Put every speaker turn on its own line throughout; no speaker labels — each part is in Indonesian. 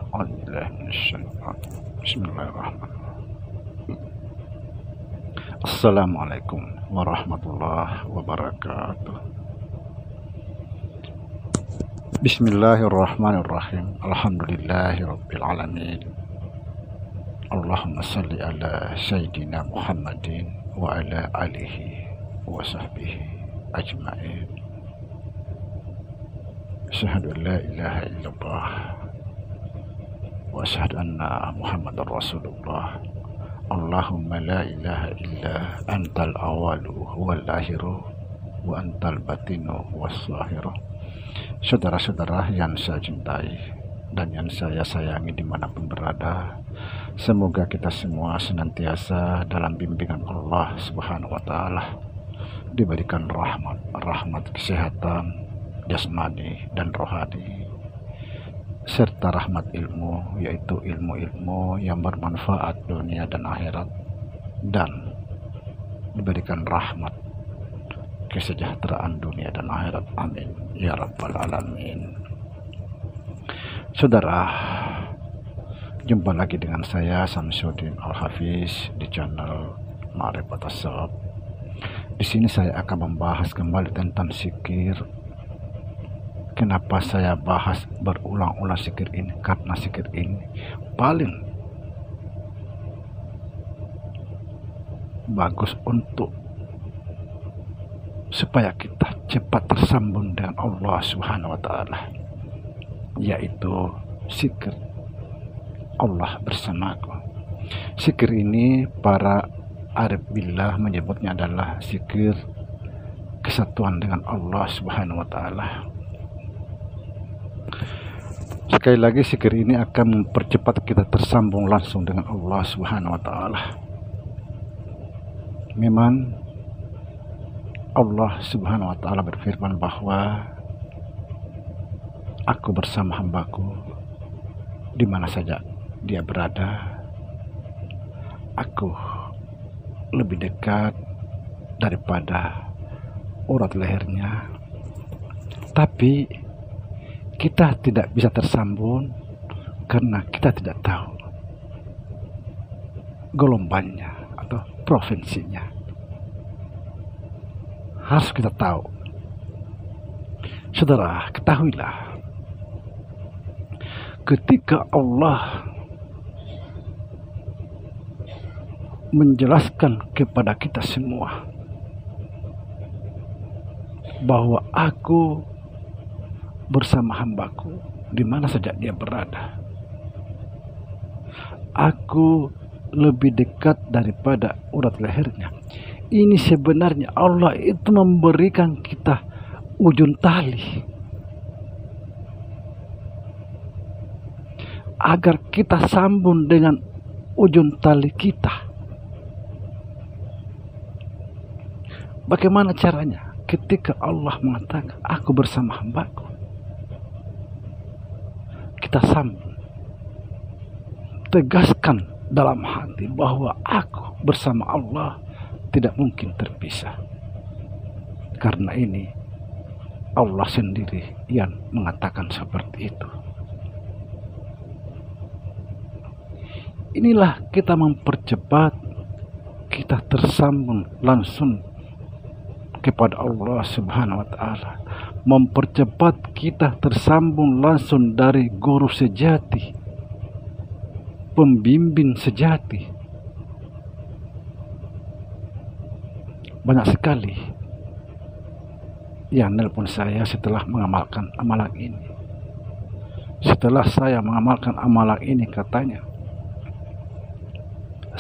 Bismillahirrahmanirrahim. Assalamualaikum warahmatullahi wabarakatuh. Bismillahirrahmanirrahim. Alhamdulillahirabbil alamin. Allahumma salli ala sayyidina Muhammadin wa ala alihi wa sahbihi ajma'in. Asyhadu an la ilaha illallah wa asyhadu anna Muhammadar Rasulullah. Allahumma la ilaha illa antal awalu wal akhiru wa antal batinu was zahiru. Saudara-saudara yang saya cintai dan yang saya sayangi dimanapun berada, semoga kita semua senantiasa dalam bimbingan Allah Subhanahu wa Ta'ala, diberikan rahmat kesehatan jasmani dan rohani, serta rahmat ilmu, yaitu ilmu-ilmu yang bermanfaat dunia dan akhirat, dan diberikan rahmat kesejahteraan dunia dan akhirat. Amin ya rabbal alamin. Saudara, jumpa lagi dengan saya Samsudin Al-Hafiz di channel Ma'rifatus Shawab. Di sini saya akan membahas kembali tentang zikir. Kenapa saya bahas berulang-ulang zikir ini? Karena zikir ini paling bagus untuk supaya kita cepat tersambung dengan Allah Subhanahu wa Ta'ala, yaitu zikir Allah bersamaku. Zikir ini para arif billah menyebutnya adalah zikir kesatuan dengan Allah Subhanahu wa Ta'ala. Sekali lagi, zikir ini akan mempercepat kita tersambung langsung dengan Allah Subhanahu wa Ta'ala. Memang Allah Subhanahu wa Ta'ala berfirman bahwa aku bersama hambaku di mana saja dia berada. Aku lebih dekat daripada urat lehernya. Tapi kita tidak bisa tersambung karena kita tidak tahu gelombangnya atau provinsinya. Harus kita tahu. Saudara, ketahuilah, ketika Allah menjelaskan kepada kita semua bahwa aku bersama hambaku di mana saja dia berada, aku lebih dekat daripada urat lehernya. Ini sebenarnya Allah itu memberikan kita ujung tali agar kita sambung dengan ujung tali kita. Bagaimana caranya? Ketika Allah mengatakan aku bersama hambaku, kita sambung, tegaskan dalam hati bahwa aku bersama Allah tidak mungkin terpisah. Karena ini Allah sendiri yang mengatakan seperti itu. Inilah kita mempercepat kita tersambung langsung kepada Allah Subhanahu wa Ta'ala, mempercepat kita tersambung langsung dari guru sejati, pembimbing sejati. Banyak sekali yang nelpon saya setelah mengamalkan amalan ini. Setelah saya mengamalkan amalan ini, katanya,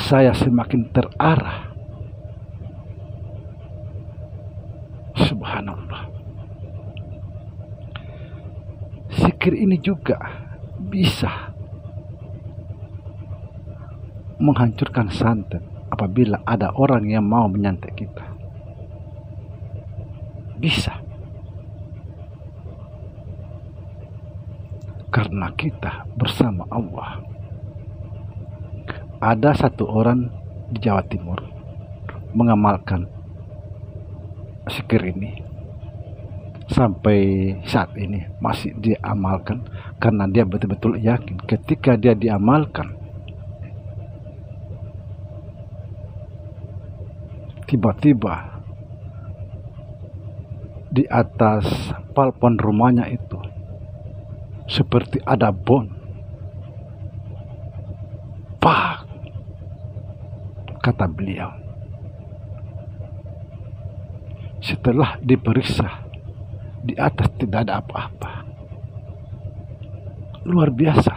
saya semakin terarah. Subhanallah. Zikir ini juga bisa menghancurkan santet apabila ada orang yang mau menyantet kita. Bisa. Karena kita bersama Allah. Ada satu orang di Jawa Timur mengamalkan zikir ini. sampai saat ini masih diamalkan, karena dia betul-betul yakin ketika dia diamalkan, tiba-tiba di atas plafon rumahnya itu seperti ada bom. Pak, kata beliau. Setelah diperiksa, di atas tidak ada apa-apa. Luar biasa.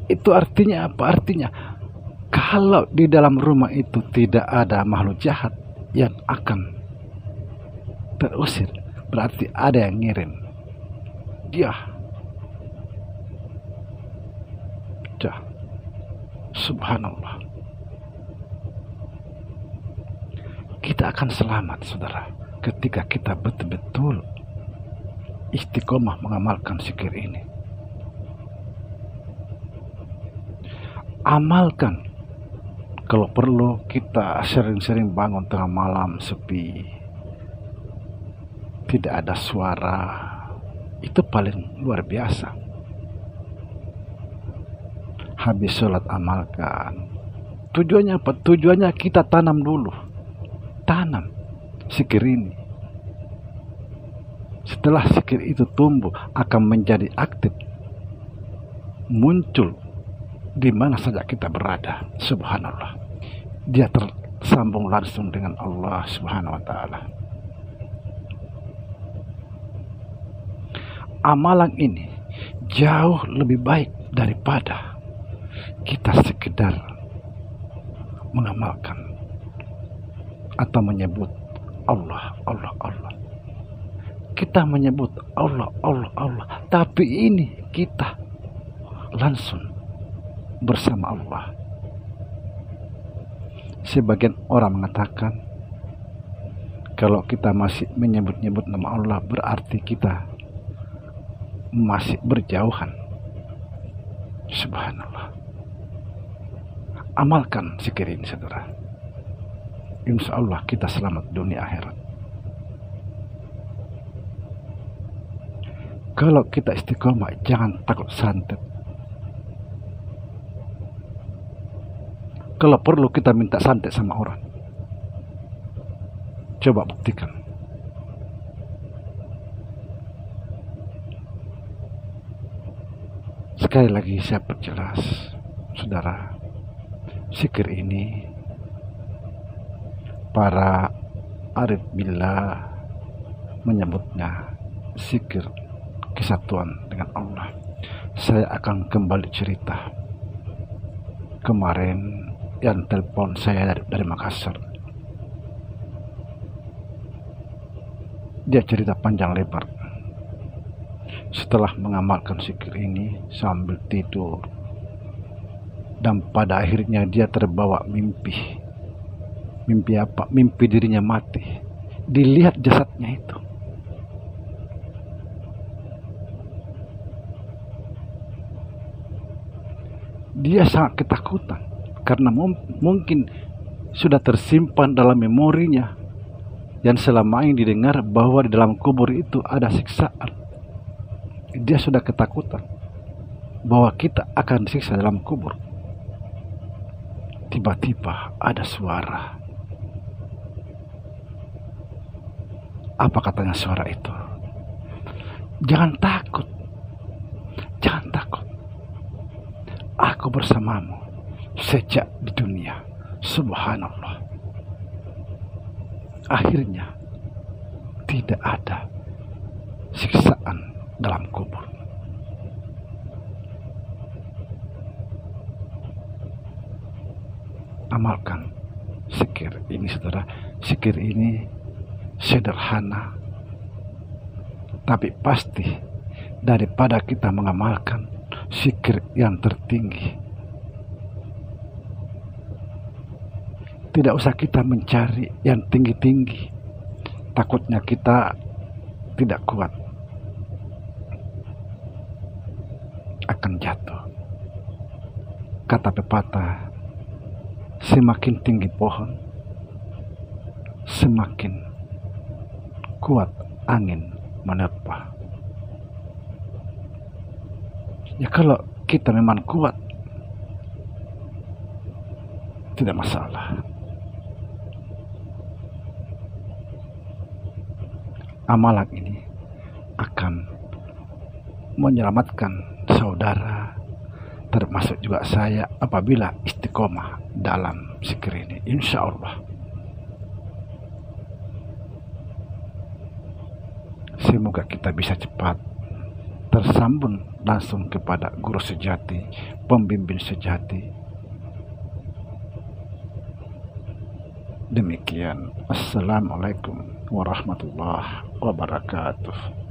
Itu artinya apa? Artinya kalau di dalam rumah itu tidak ada makhluk jahat yang akan terusir, berarti ada yang ngirim dia. Subhanallah. Kita akan selamat, saudara, ketika kita betul-betul istiqomah mengamalkan zikir ini. Amalkan. Kalau perlu kita sering-sering bangun tengah malam sepi, tidak ada suara, itu paling luar biasa. Habis sholat amalkan. Tujuannya apa? Tujuannya kita tanam dulu. Tanam zikir ini. Setelah zikir itu tumbuh, akan menjadi aktif, muncul di mana saja kita berada. Subhanallah. Dia tersambung langsung dengan Allah Subhanahu wa ta'ala. Amalan ini jauh lebih baik daripada kita sekedar mengamalkan atau menyebut Allah, Allah, Allah. Kita menyebut Allah, Allah, Allah, tapi ini kita langsung bersama Allah. Sebagian orang mengatakan kalau kita masih menyebut-nyebut nama Allah, berarti kita masih berjauhan. Subhanallah. Amalkan zikir ini, saudara. Insya Allah kita selamat dunia akhirat. Kalau kita istiqomah, jangan takut santet. Kalau perlu kita minta santet sama orang. Coba buktikan. Sekali lagi saya perjelas, saudara, zikir ini para arif billah menyebutnya zikir kesatuan dengan Allah. Saya akan kembali cerita. Kemarin yang telepon saya dari Makassar, dia cerita panjang lebar. Setelah mengamalkan zikir ini sambil tidur, dan pada akhirnya dia terbawa mimpi. Mimpi apa? Mimpi dirinya mati. Dilihat jasadnya itu. Dia sangat ketakutan karena mungkin sudah tersimpan dalam memorinya yang selama ini didengar bahwa di dalam kubur itu ada siksaan. Dia sudah ketakutan bahwa kita akan disiksa dalam kubur. Tiba-tiba ada suara. Apa katanya suara itu? Jangan takut. Jangan takut. Aku bersamamu sejak di dunia. Subhanallah. Akhirnya tidak ada siksaan dalam kubur. Amalkan zikir ini, saudara. Zikir ini sederhana, tapi pasti daripada kita mengamalkan zikir yang tertinggi. Tidak usah kita mencari yang tinggi-tinggi, takutnya kita tidak kuat, akan jatuh. Kata pepatah, Semakin tinggi pohon, semakin kuat angin menerpa. Ya kalau kita memang kuat, tidak masalah. Amalan ini akan menyelamatkan saudara, termasuk juga saya, apabila istiqomah dalam zikir ini, insya Allah. Semoga kita bisa cepat tersambung langsung kepada guru sejati, pembimbing sejati. Demikian. Assalamualaikum warahmatullahi wabarakatuh.